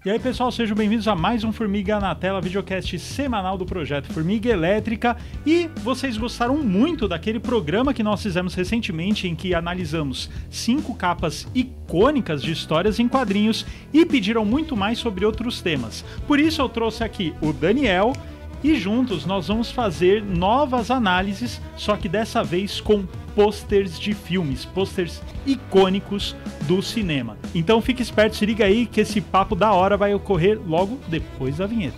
E aí, pessoal, sejam bem-vindos a mais um Formiga na Tela, videocast semanal do projeto Formiga Elétrica. E vocês gostaram muito daquele programa que nós fizemos recentemente, em que analisamos 5 capas icônicas de histórias em quadrinhos e pediram muito mais sobre outros temas. Por isso eu trouxe aqui o Daniel e juntos nós vamos fazer novas análises, só que dessa vez com posters de filmes, posters icônicos do cinema. Então fique esperto, se liga aí que esse papo da hora vai ocorrer logo depois da vinheta.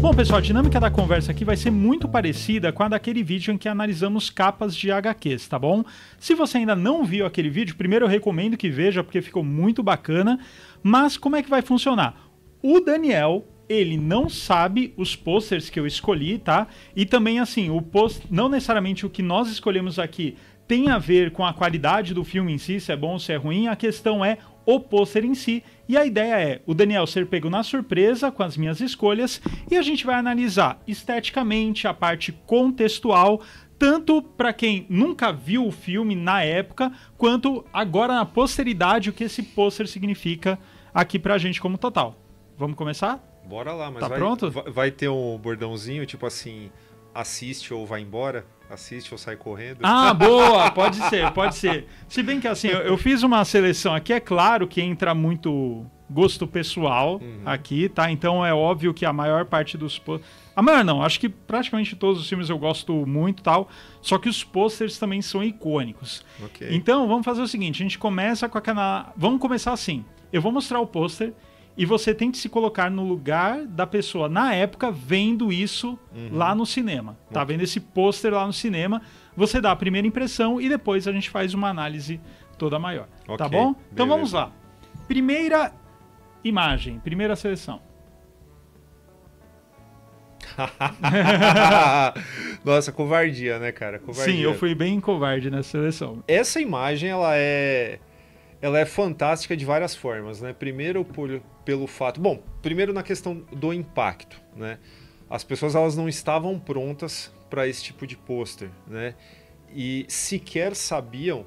Bom, pessoal, a dinâmica da conversa aqui vai ser muito parecida com a daquele vídeo em que analisamos capas de HQs, tá bom? Se você ainda não viu aquele vídeo, primeiro eu recomendo que veja, porque ficou muito bacana. Mas como é que vai funcionar? O Daniel, ele não sabe os posters que eu escolhi, tá? E também, assim, não necessariamente o que nós escolhemos aqui tem a ver com a qualidade do filme em si, se é bom ou se é ruim. A questão é o pôster em si, e a ideia é o Daniel ser pego na surpresa com as minhas escolhas, e a gente vai analisar esteticamente a parte contextual, tanto para quem nunca viu o filme na época, quanto agora na posteridade, o que esse pôster significa aqui pra gente como total. Vamos começar? Bora lá, mas tá pronto? Vai ter um bordãozinho, tipo assim, assiste ou vai embora? Assiste ou sai correndo? Ah, boa! Pode ser, pode ser. Se bem que assim, eu fiz uma seleção aqui, é claro que entra muito gosto pessoal aqui, tá? Então é óbvio que a maior parte dos... A maior não, acho que praticamente todos os filmes eu gosto muito e tal, só que os posters também são icônicos. Okay. Então vamos fazer o seguinte, a gente começa com aquela... Vamos começar assim, eu vou mostrar o pôster e você tem que se colocar no lugar da pessoa na época vendo isso lá no cinema. Tá vendo esse pôster lá no cinema, você dá a primeira impressão e depois a gente faz uma análise toda maior. Okay, tá bom? Então beleza. vamos lá. Primeira imagem, primeira seleção. Nossa, covardia, né, cara? Covardia. Sim, eu fui bem covarde nessa seleção. Essa imagem, ela é fantástica de várias formas, né? Primeiro pelo fato... Bom, primeiro na questão do impacto, né? As pessoas, elas não estavam prontas para esse tipo de pôster, né? E sequer sabiam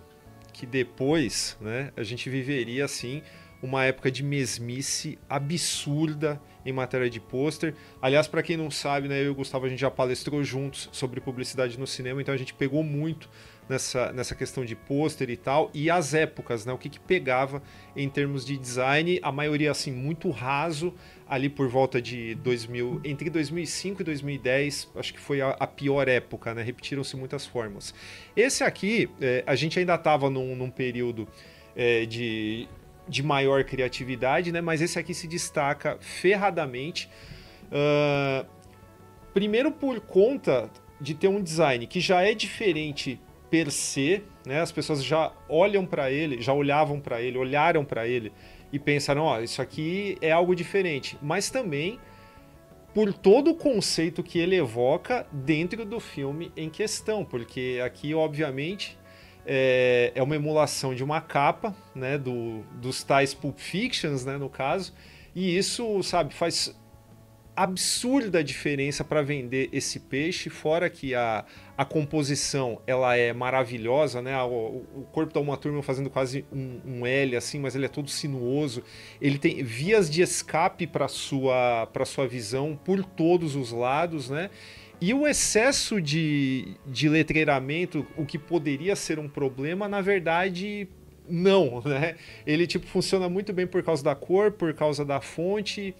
que depois, né, a gente viveria, assim, uma época de mesmice absurda em matéria de pôster. Aliás, para quem não sabe, né, eu e o Gustavo, a gente já palestrou juntos sobre publicidade no cinema, então a gente pegou muito nessa questão de pôster e tal, e as épocas, né, o que pegava em termos de design, a maioria assim muito raso, ali por volta de entre 2005 e 2010, acho que foi a pior época, né, repetiram-se muitas formas. Esse aqui, a gente ainda estava num período de maior criatividade, né, mas esse aqui se destaca ferradamente, primeiro por conta de ter um design que já é diferente per se, né? As pessoas já olhavam para ele olharam para ele e pensaram, ó, isso aqui é algo diferente, mas também por todo o conceito que ele evoca dentro do filme em questão, porque aqui, obviamente, é uma emulação de uma capa, né, dos tais Pulp Fictions, né, no caso, e isso, sabe, faz absurda diferença para vender esse peixe, fora que a composição, ela é maravilhosa, né? O corpo da Uma Thurman fazendo quase um L, assim, mas ele é todo sinuoso, ele tem vias de escape para sua visão por todos os lados, né? E o excesso de letreiramento, o que poderia ser um problema, na verdade, não, né? Ele tipo funciona muito bem por causa da cor, por causa da fonte.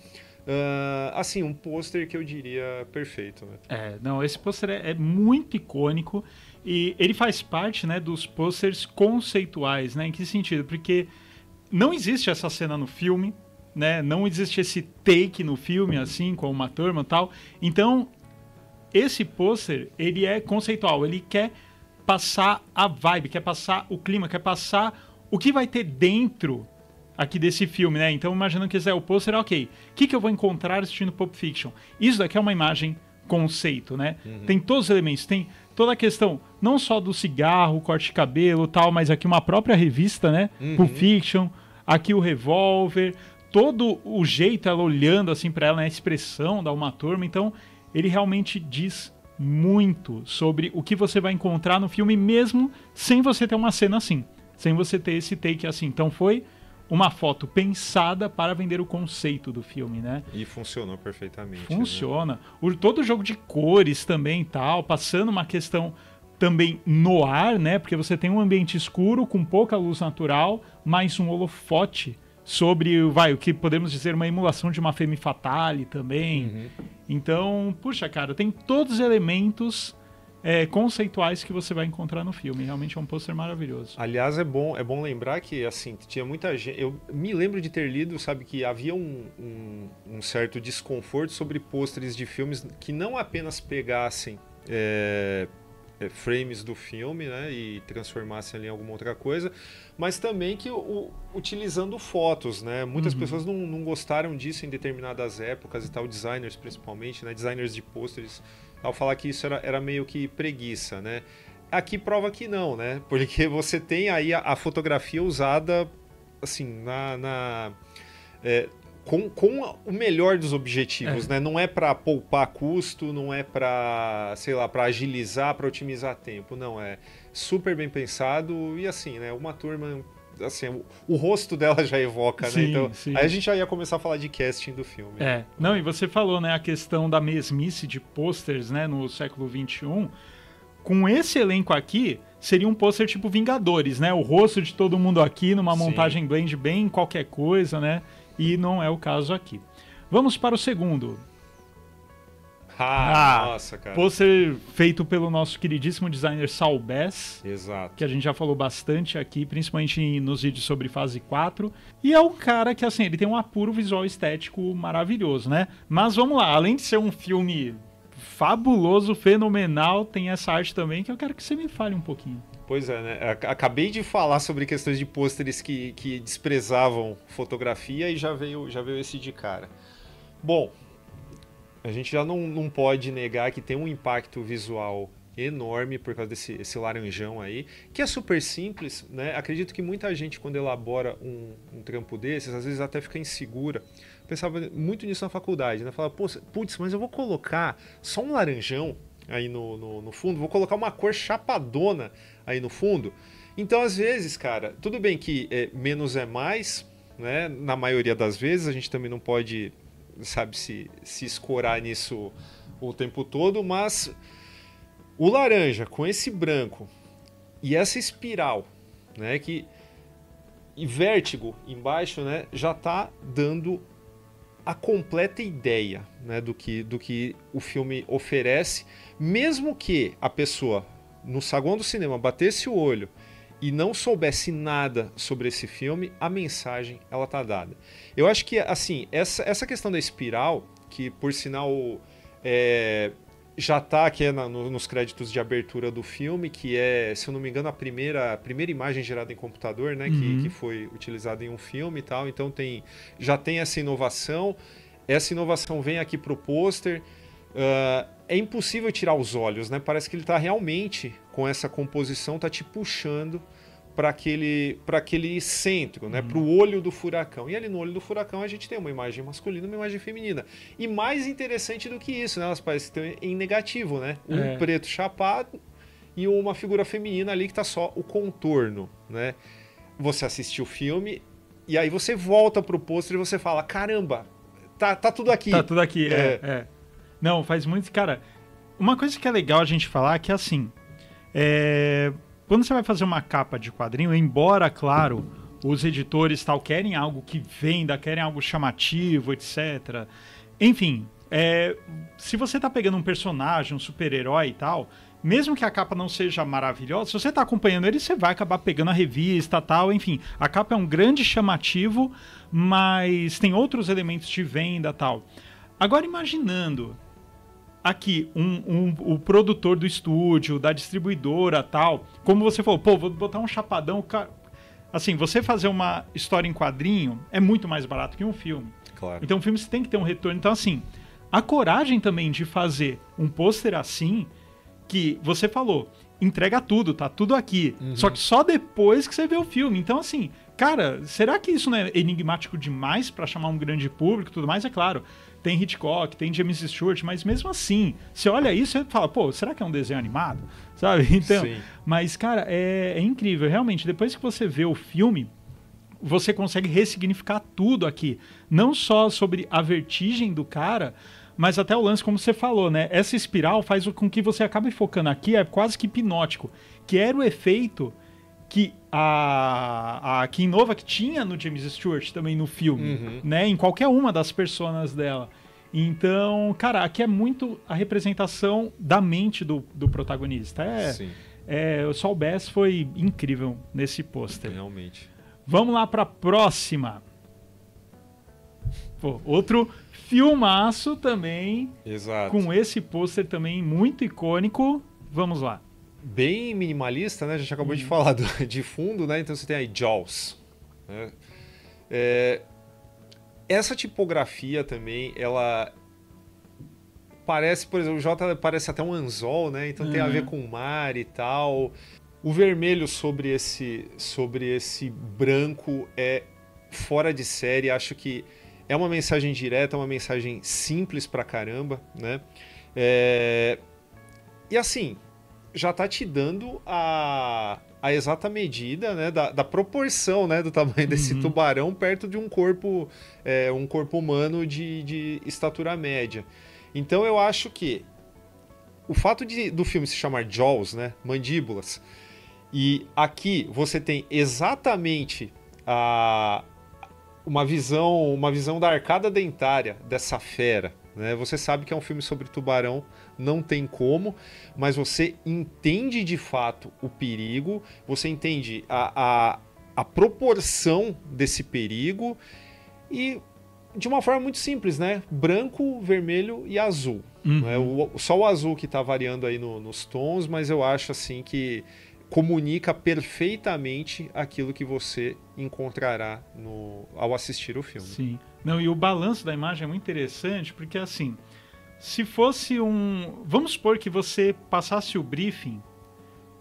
Assim, um pôster que eu diria perfeito, né? Não, esse pôster é muito icônico e ele faz parte, né, dos pôsteres conceituais, né? Em que sentido? Porque não existe essa cena no filme, né? Não existe esse take no filme, assim, com uma turma e tal. Então, esse pôster, ele é conceitual, ele quer passar a vibe, quer passar o clima, quer passar o que vai ter dentro aqui desse filme, né? Então, imaginando que esse é o pôster, ok, o que eu vou encontrar assistindo Pulp Fiction? Isso daqui é uma imagem conceito, né? Tem todos os elementos, tem toda a questão, não só do cigarro, corte de cabelo e tal, mas aqui uma própria revista, né? Pulp Fiction, aqui o revólver, todo o jeito, ela olhando assim pra ela, né? A expressão da Uma Thurman, então ele realmente diz muito sobre o que você vai encontrar no filme, mesmo sem você ter uma cena assim, sem você ter esse take assim. Então foi uma foto pensada para vender o conceito do filme, né? E funcionou perfeitamente. Funciona. Né? Todo o jogo de cores também e tal, passando uma questão também no ar, né? Porque você tem um ambiente escuro com pouca luz natural, mais um holofote sobre, o que podemos dizer uma emulação de uma Femme Fatale também. Então, puxa, cara, tem todos os elementos conceituais que você vai encontrar no filme. Realmente é um pôster maravilhoso. Aliás, é bom lembrar que, assim, tinha muita gente... Eu me lembro de ter lido, sabe, que havia um certo desconforto sobre pôsteres de filmes que não apenas pegassem frames do filme, né, e transformassem ali em alguma outra coisa, mas também que utilizando fotos, né? Muitas pessoas não gostaram disso em determinadas épocas e tal, designers principalmente, né, designers de pôsteres, ao falar que isso era meio que preguiça, né? Aqui prova que não, né? Porque você tem aí a fotografia usada, assim, com o melhor dos objetivos, né? Não é para poupar custo, não é para, sei lá, para agilizar, para otimizar tempo, não, é super bem pensado e assim, né? Uma turma, assim, o rosto dela já evoca, sim, né? Então, sim. Aí a gente já ia começar a falar de casting do filme. Não, e você falou, né, a questão da mesmice de posters, né, no século XXI. Com esse elenco aqui, seria um pôster tipo Vingadores, né? O rosto de todo mundo aqui numa montagem blend bem qualquer coisa, né? E não é o caso aqui. Vamos para o segundo. Nossa, cara. Pôster feito pelo nosso queridíssimo designer Saul Bass. Exato. Que a gente já falou bastante aqui, principalmente nos vídeos sobre fase 4. E é um cara que, assim, ele tem um apuro visual estético maravilhoso, né? Mas vamos lá, além de ser um filme fabuloso, fenomenal, tem essa arte também que eu quero que você me fale um pouquinho. Pois é, né? Acabei de falar sobre questões de pôsteres que desprezavam fotografia e já veio esse de cara. Bom, a gente já não pode negar que tem um impacto visual enorme por causa desse laranjão aí, que é super simples, né? Acredito que muita gente, quando elabora um trampo desses, às vezes até fica insegura. Pensava muito nisso na faculdade, né? Falava, putz, mas eu vou colocar só um laranjão aí no fundo, vou colocar uma cor chapadona aí no fundo. Então, às vezes, cara, tudo bem que menos é mais, né? Na maioria das vezes, a gente também não pode, sabe, se escorar nisso o tempo todo, mas o laranja com esse branco e essa espiral, né? E vértigo embaixo, né? Já tá dando a completa ideia, né, do que o filme oferece, mesmo que a pessoa no saguão do cinema batesse o olho e não soubesse nada sobre esse filme, a mensagem ela tá dada. Eu acho que, assim, essa questão da espiral, que por sinal já tá aqui nos créditos de abertura do filme, que é, se eu não me engano, a primeira imagem gerada em computador, né, que foi utilizada em um filme e tal. Então já tem essa inovação. Essa inovação vem aqui pro pôster. É impossível tirar os olhos, né? Parece que ele tá realmente, com essa composição, tá te puxando para aquele centro, né? Para o olho do furacão. E ali no olho do furacão a gente tem uma imagem masculina e uma imagem feminina. E mais interessante do que isso, né? Elas parecem ter em negativo, né? Um preto chapado e uma figura feminina ali que tá só o contorno, né? Você assistiu o filme e aí você volta pro pôster e você fala, caramba, tá tudo aqui. Tá tudo aqui, Não, faz muito... Cara, uma coisa que é legal a gente falar é que, assim, quando você vai fazer uma capa de quadrinho, embora, claro, os editores tal querem algo que venda, querem algo chamativo, etc. Enfim, se você tá pegando um personagem, um super-herói e tal, mesmo que a capa não seja maravilhosa, se você tá acompanhando ele, você vai acabar pegando a revista tal, enfim. A capa é um grande chamativo, mas tem outros elementos de venda tal. Agora, imaginando aqui o produtor do estúdio, da distribuidora tal, como você falou, vou botar um chapadão, assim, você fazer uma história em quadrinho é muito mais barato que um filme. Claro. Então o filme você tem que ter um retorno. Então, assim, a coragem também de fazer um pôster assim, que você falou, entrega tudo, tá tudo aqui. Só que só depois que você vê o filme. Então, assim, cara, será que isso não é enigmático demais para chamar um grande público e tudo mais? É claro, tem Hitchcock, tem James Stewart, mas mesmo assim, você olha isso e fala, pô, será que é um desenho animado? Sabe? Então, Sim. mas, cara, é incrível. Realmente, depois que você vê o filme, você consegue ressignificar tudo aqui. Não só sobre a vertigem do cara, mas até o lance, como você falou, né? Essa espiral faz com que você acabe focando aqui, é quase que hipnótico, que era o efeito que a Kim Novak tinha no James Stewart também no filme, né? Em qualquer uma das personas dela. Então, cara, aqui é muito a representação da mente do protagonista. Sim. O Saul Bass foi incrível nesse pôster. Realmente. Vamos lá para a próxima. Pô, outro filmaço também. Exato. Com esse pôster também muito icônico. Vamos lá. Bem minimalista, né? A gente acabou de falar de fundo, né? Então você tem aí Jaws. Né? Essa tipografia também, ela parece, por exemplo, o J parece até um anzol, né? Então tem a ver com o mar e tal. O vermelho sobre esse branco é fora de série. Acho que é uma mensagem direta, uma mensagem simples pra caramba, né? E assim, já tá te dando a exata medida, né, da proporção, né, do tamanho desse tubarão perto de um corpo humano de estatura média. Então eu acho que o fato do filme se chamar Jaws, né, mandíbulas, e aqui você tem exatamente uma visão da arcada dentária dessa fera, né? Você sabe que é um filme sobre tubarão, não tem como, mas você entende de fato o perigo, você entende a proporção desse perigo e de uma forma muito simples, né? Branco, vermelho e azul. Né? Só o azul que está variando aí nos tons, mas eu acho assim que comunica perfeitamente aquilo que você encontrará ao assistir o filme. Sim. Não, e o balanço da imagem é muito interessante, porque assim, se fosse vamos supor que você passasse o briefing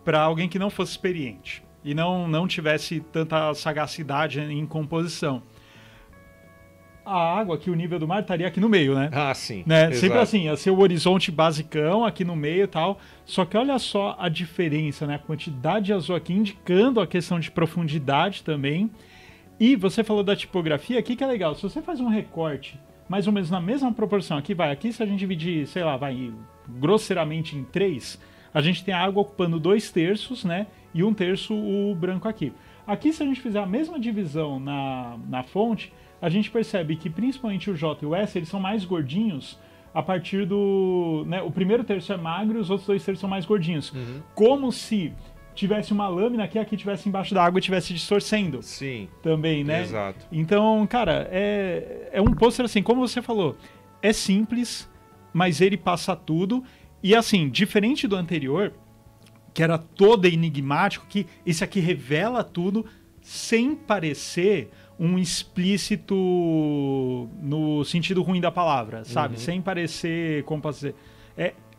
para alguém que não fosse experiente e não tivesse tanta sagacidade em composição. A água aqui, o nível do mar estaria aqui no meio, né? Ah, sim. Né? Exato. Sempre assim, ia ser o horizonte basicão aqui no meio e tal. Só que olha só a diferença, né? A quantidade de azul aqui indicando a questão de profundidade também. E você falou da tipografia, aqui que é legal. Se você faz um recorte mais ou menos na mesma proporção, aqui se a gente dividir, sei lá, grosseiramente em 3, a gente tem a água ocupando 2/3, né? E 1/3 o branco aqui. Aqui, se a gente fizer a mesma divisão na fonte, a gente percebe que principalmente o J e o S, eles são mais gordinhos a partir do... Né, o primeiro terço é magro e os outros 2/3 são mais gordinhos. Como se tivesse uma lâmina que aqui tivesse embaixo da água e estivesse distorcendo. Sim. Também, né? Exato. Então, cara, é um pôster assim, como você falou, é simples, mas ele passa tudo. E assim, diferente do anterior, que era todo enigmático, que esse aqui revela tudo sem parecer um explícito no sentido ruim da palavra, sabe? Sem parecer, como posso dizer...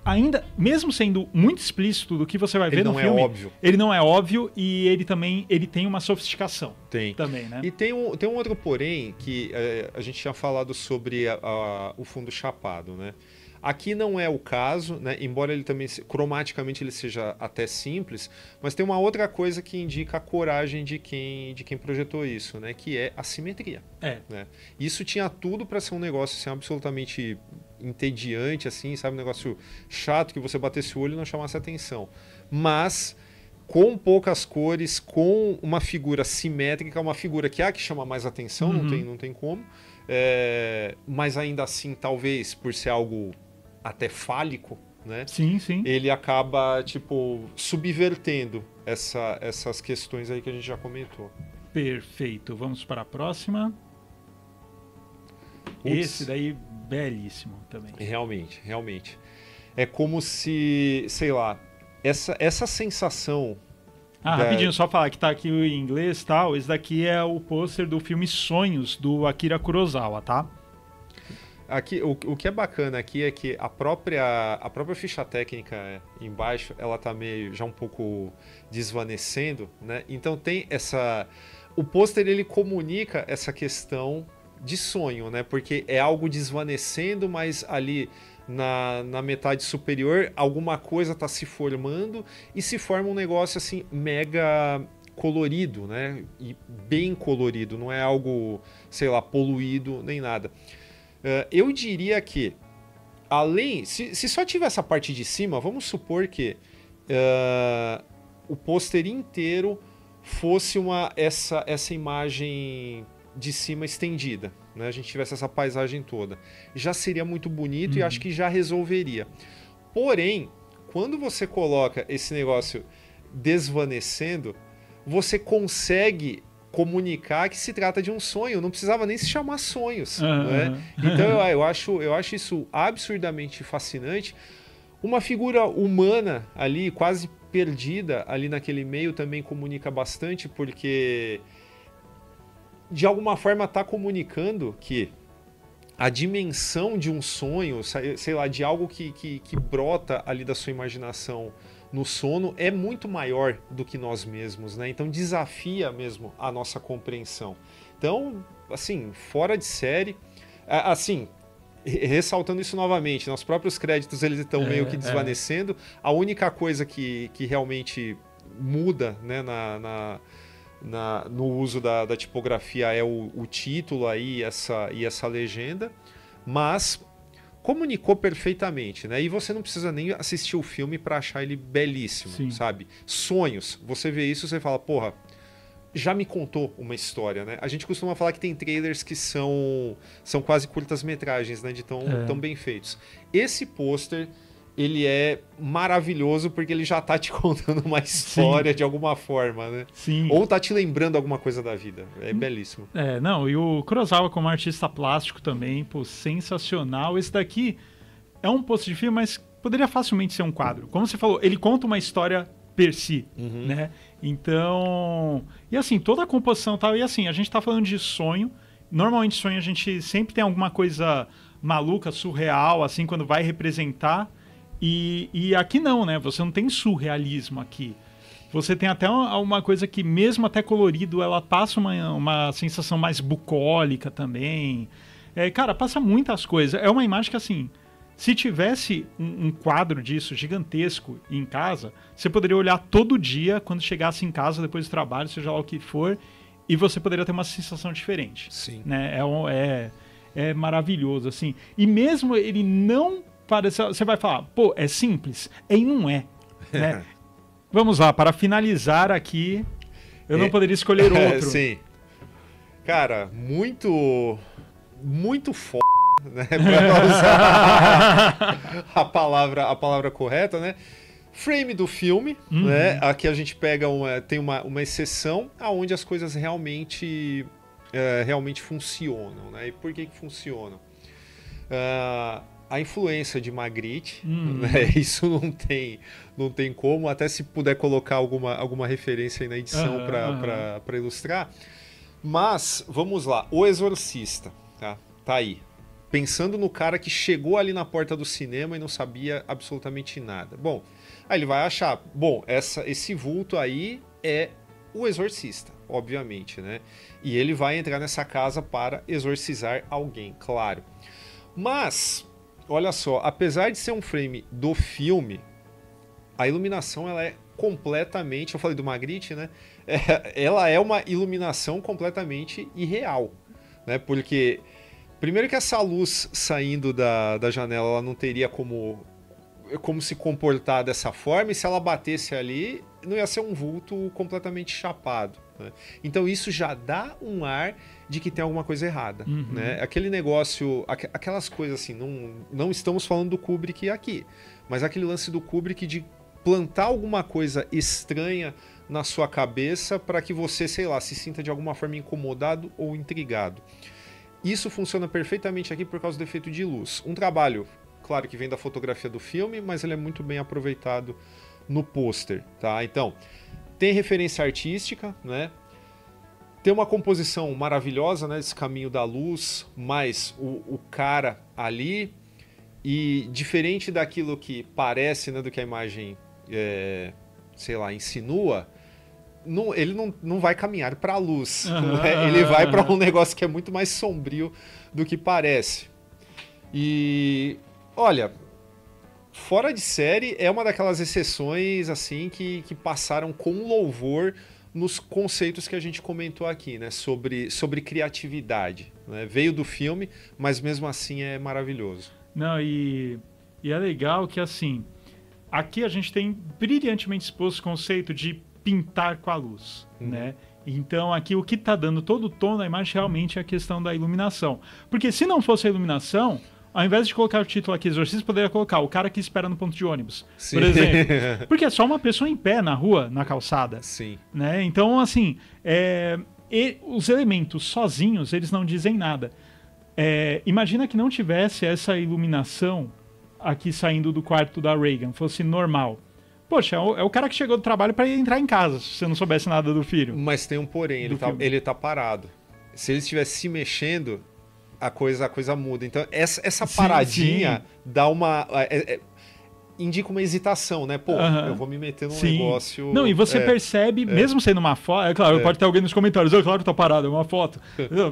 Ainda, mesmo sendo muito explícito do que você vai ver no filme, ele não é óbvio e ele também tem uma sofisticação. Tem. Também, né? E tem um outro porém que a gente tinha falado sobre o fundo chapado, né? Aqui não é o caso, né? Embora ele também, cromaticamente, ele seja até simples, mas tem uma outra coisa que indica a coragem de quem projetou isso, né? Que é a simetria. Né? Isso tinha tudo para ser um negócio assim, absolutamente entediante, assim, sabe? Um negócio chato que você batesse o olho e não chamasse atenção. Mas com poucas cores, com uma figura simétrica, uma figura que chama mais atenção, não tem como. Mas ainda assim, talvez, por ser algo até fálico, né? Sim, sim. Ele acaba, subvertendo essas questões aí que a gente já comentou. Perfeito. Vamos para a próxima. Esse daí, belíssimo também. Realmente. É como se, sei lá, essa sensação... Rapidinho, só falar que tá aqui em inglês e tal. Esse daqui é o pôster do filme Sonhos, do Akira Kurosawa, tá? Aqui, o que é bacana aqui é que a própria ficha técnica embaixo, ela tá meio já um pouco desvanecendo, né? Então tem o pôster ele comunica essa questão de sonho, né? Porque é algo desvanecendo, mas ali na metade superior alguma coisa está se formando e se forma um negócio assim mega colorido, né? E bem colorido, não é algo, sei lá, poluído nem nada. Eu diria que além, se só tiver essa parte de cima, vamos supor que o pôster inteiro fosse essa imagem de cima estendida, né? A gente tivesse essa paisagem toda. Já seria muito bonito e acho que já resolveria. Porém, quando você coloca esse negócio desvanecendo, você consegue comunicar que se trata de um sonho. Não precisava nem se chamar sonhos, né? Então eu acho isso absurdamente fascinante. Uma figura humana ali, quase perdida ali naquele meio, também comunica bastante, porque de alguma forma está comunicando que a dimensão de um sonho, sei lá, de algo que brota ali da sua imaginação no sono é muito maior do que nós mesmos, né? Então desafia mesmo a nossa compreensão. Então, assim, fora de série, assim, ressaltando isso novamente, os próprios créditos eles estão meio que desvanecendo. A única coisa que realmente muda, né, no uso da tipografia é o título aí e essa legenda, mas comunicou perfeitamente, né? E você não precisa nem assistir o filme para achar ele belíssimo, Sim. sabe? Sonhos, você vê isso, você fala, porra, já me contou uma história, né? A gente costuma falar que tem trailers que são quase curtas-metragens, né? De tão bem feitos. Esse pôster, ele é maravilhoso porque ele já tá te contando uma história Sim. de alguma forma, né? Sim. Ou tá te lembrando alguma coisa da vida. É belíssimo. Não, e o Kurosawa como artista plástico também, pô, sensacional. Esse daqui é um pôster de filme, mas poderia facilmente ser um quadro. Como você falou, ele conta uma história per si, né? Então, e assim, toda a composição tal, e assim, a gente tá falando de sonho. Normalmente sonho a gente sempre tem alguma coisa maluca, surreal, assim, quando vai representar. E aqui não, né? Você não tem surrealismo aqui. Você tem até uma coisa que, mesmo até colorido, ela passa uma sensação mais bucólica também. Cara, passa muitas coisas. É uma imagem que, assim, se tivesse um quadro disso gigantesco em casa, você poderia olhar todo dia, quando chegasse em casa, depois do trabalho, seja lá o que for, e você poderia ter uma sensação diferente. Sim. Né? É maravilhoso, assim. E mesmo ele não... Você vai falar, pô, é simples? E não é. Né? Vamos lá, para finalizar aqui, eu não poderia escolher outro. Sim. Cara, muito foda, né? Pra usar a palavra correta, né? Frame do filme, né? Aqui a gente pega tem uma exceção onde as coisas realmente funcionam, né? E por que funcionam? A influência de Magritte, né? Isso não tem como, até se puder colocar alguma referência aí na edição para ilustrar. Mas, vamos lá, O Exorcista, tá aí. Pensando no cara que chegou ali na porta do cinema e não sabia absolutamente nada. Bom, aí ele vai achar, esse vulto aí é o exorcista, obviamente, né? E ele vai entrar nessa casa para exorcizar alguém, claro. Mas... olha só, apesar de ser um frame do filme, a iluminação ela é completamente... eu falei do Magritte, né? Ela é uma iluminação completamente irreal, né? Porque, primeiro que essa luz saindo da janela, ela não teria como se comportar dessa forma, e se ela batesse ali, não ia ser um vulto completamente chapado, né? Então isso já dá um ar de que tem alguma coisa errada, né? Aquele negócio, aquelas coisas assim, não estamos falando do Kubrick aqui, mas aquele lance do Kubrick de plantar alguma coisa estranha na sua cabeça para que você, sei lá, se sinta de alguma forma incomodado ou intrigado. Isso funciona perfeitamente aqui por causa do efeito de luz. Um trabalho, claro que vem da fotografia do filme, mas ele é muito bem aproveitado no pôster, tá? Então, tem referência artística, né? Tem uma composição maravilhosa, né? Esse caminho da luz, mais o cara ali. E diferente daquilo que parece, né? Do que a imagem, sei lá, insinua, ele não vai caminhar para a luz. Ele vai para um negócio que é muito mais sombrio do que parece. E, olha, fora de série, é uma daquelas exceções assim que passaram com louvor nos conceitos que a gente comentou aqui, né? Sobre criatividade. Né? Veio do filme, mas mesmo assim é maravilhoso. Não, e é legal que, assim, aqui a gente tem brilhantemente exposto o conceito de pintar com a luz, né? Então aqui o que está dando todo o tom da imagem realmente é a questão da iluminação. Porque se não fosse a iluminação, ao invés de colocar o título aqui, Exorcista, poderia colocar o cara que espera no ponto de ônibus, Sim. por exemplo. Porque é só uma pessoa em pé na rua, na calçada. Sim. Né? Então, assim, os elementos sozinhos, eles não dizem nada. Imagina que não tivesse essa iluminação aqui saindo do quarto da Regan, fosse normal. Poxa, é o cara que chegou do trabalho para entrar em casa, se você não soubesse nada do filho. Mas tem um porém, ele tá parado. Se ele estivesse se mexendo, a coisa muda. Então, essa paradinha dá uma... indica uma hesitação, né? Pô, eu vou me meter num negócio... Não, e você percebe, mesmo sendo uma foto... É claro, pode ter alguém nos comentários, claro, tá parado, é uma foto.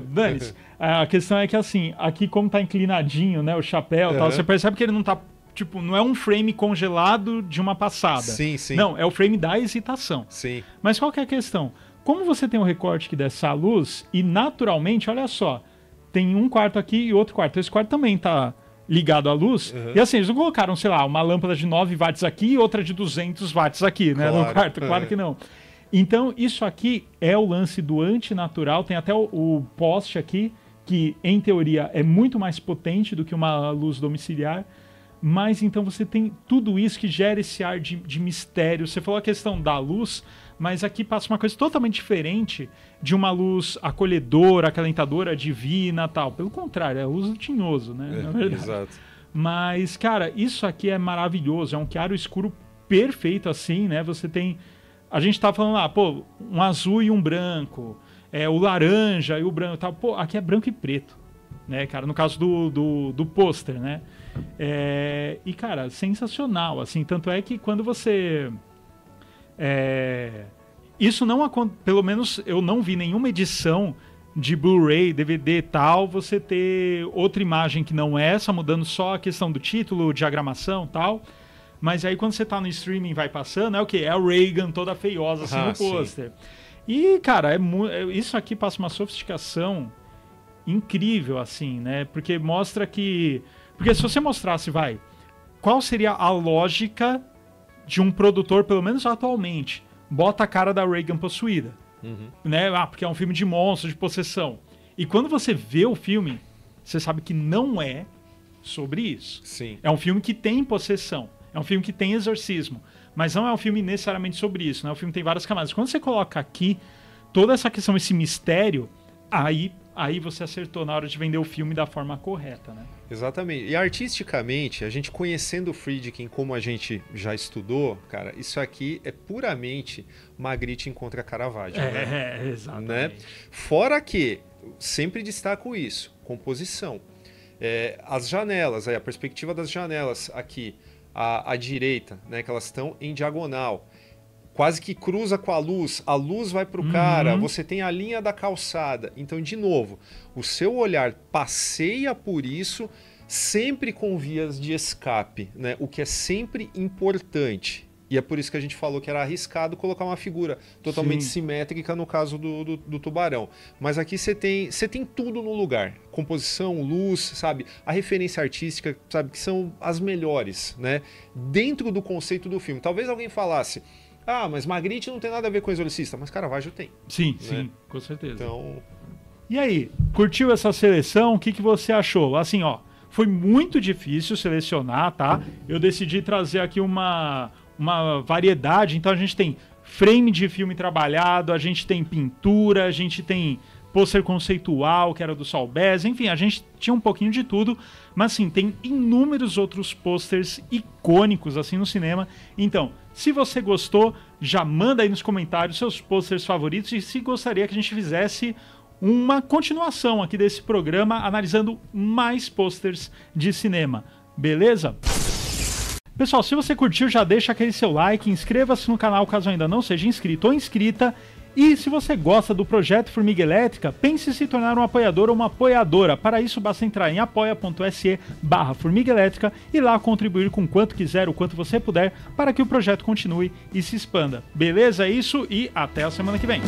Dane-se. A questão é que, assim, aqui como tá inclinadinho, né, o chapéu e tal, você percebe que ele não tá... Tipo, não é um frame congelado de uma passada. Sim. Não, é o frame da hesitação. Sim. Mas qual que é a questão? Como você tem um recorte que dessa a luz, e naturalmente, olha só, tem um quarto aqui e outro quarto. Esse quarto também tá ligado à luz. E assim, eles não colocaram, sei lá, uma lâmpada de 9 watts aqui e outra de 200 watts aqui, né? No quarto. Claro que não. Então, isso aqui é o lance do antinatural. Tem até o poste aqui, que em teoria é muito mais potente do que uma luz domiciliar. Mas então você tem tudo isso que gera esse ar de mistério. Você falou a questão da luz, mas aqui passa uma coisa totalmente diferente de uma luz acolhedora, acalentadora, divina, tal. Pelo contrário, é a luz do tinhoso, né? Na verdade. Exato. Mas, cara, isso aqui é maravilhoso. É um claro escuro perfeito assim, né? Você tem... A gente tá falando um azul e um branco. O laranja e o branco, tal. Pô, aqui é branco e preto, né, cara? No caso do pôster, né? E, cara, sensacional, assim, tanto é que quando você isso não pelo menos eu não vi nenhuma edição de Blu-ray, DVD e tal, você ter outra imagem que não é essa, mudando só a questão do título, diagramação e tal, mas aí quando você tá no streaming vai passando, é o quê? É a Regan toda feiosa assim no pôster. E, cara, isso aqui passa uma sofisticação incrível, assim, né? Porque mostra que... Porque se você mostrasse, qual seria a lógica de um produtor, pelo menos atualmente, bota a cara da Regan possuída, né? Porque é um filme de monstro, de possessão. E quando você vê o filme, você sabe que não é sobre isso. Sim. É um filme que tem possessão, é um filme que tem exorcismo, mas não é um filme necessariamente sobre isso, né? O filme tem várias camadas. Quando você coloca aqui toda essa questão, esse mistério, aí você acertou na hora de vender o filme da forma correta, né? Exatamente. E artisticamente, a gente conhecendo o Friedkin como a gente já estudou, cara, isso aqui é puramente Magritte contra Caravaggio. Exatamente. Né? Fora que, sempre destaco isso, composição. As janelas, a perspectiva das janelas aqui, à direita, né, que elas estão em diagonal. Quase que cruza com a luz vai pro cara, você tem a linha da calçada. Então, de novo, o seu olhar passeia por isso, sempre com vias de escape, né? O que é sempre importante. E é por isso que a gente falou que era arriscado colocar uma figura totalmente simétrica no caso do tubarão. Mas aqui você tem tudo no lugar. Composição, luz, sabe? A referência artística, sabe? Que são as melhores, né? Dentro do conceito do filme. Talvez alguém falasse... mas Magritte não tem nada a ver com Exorcista, mas Caravaggio tem. Sim, né? sim, com certeza. Então... E aí, curtiu essa seleção? O que você achou? Assim, foi muito difícil selecionar, tá? Eu decidi trazer aqui uma variedade. Então a gente tem frame de filme trabalhado, a gente tem pintura, a gente tem pôster conceitual, que era do Saul Bass, enfim, a gente tinha um pouquinho de tudo, mas assim, tem inúmeros outros posters icônicos assim no cinema. Então, se você gostou, já manda aí nos comentários seus posters favoritos e se gostaria que a gente fizesse uma continuação aqui desse programa, analisando mais posters de cinema, beleza? Pessoal, se você curtiu, já deixa aquele seu like, inscreva-se no canal caso ainda não seja inscrito ou inscrita. E se você gosta do projeto Formiga Elétrica, pense em se tornar um apoiador ou uma apoiadora. Para isso, basta entrar em apoia.se/Formiga Elétrica e lá contribuir com quanto quiser, o quanto você puder, para que o projeto continue e se expanda. Beleza? É isso e até a semana que vem.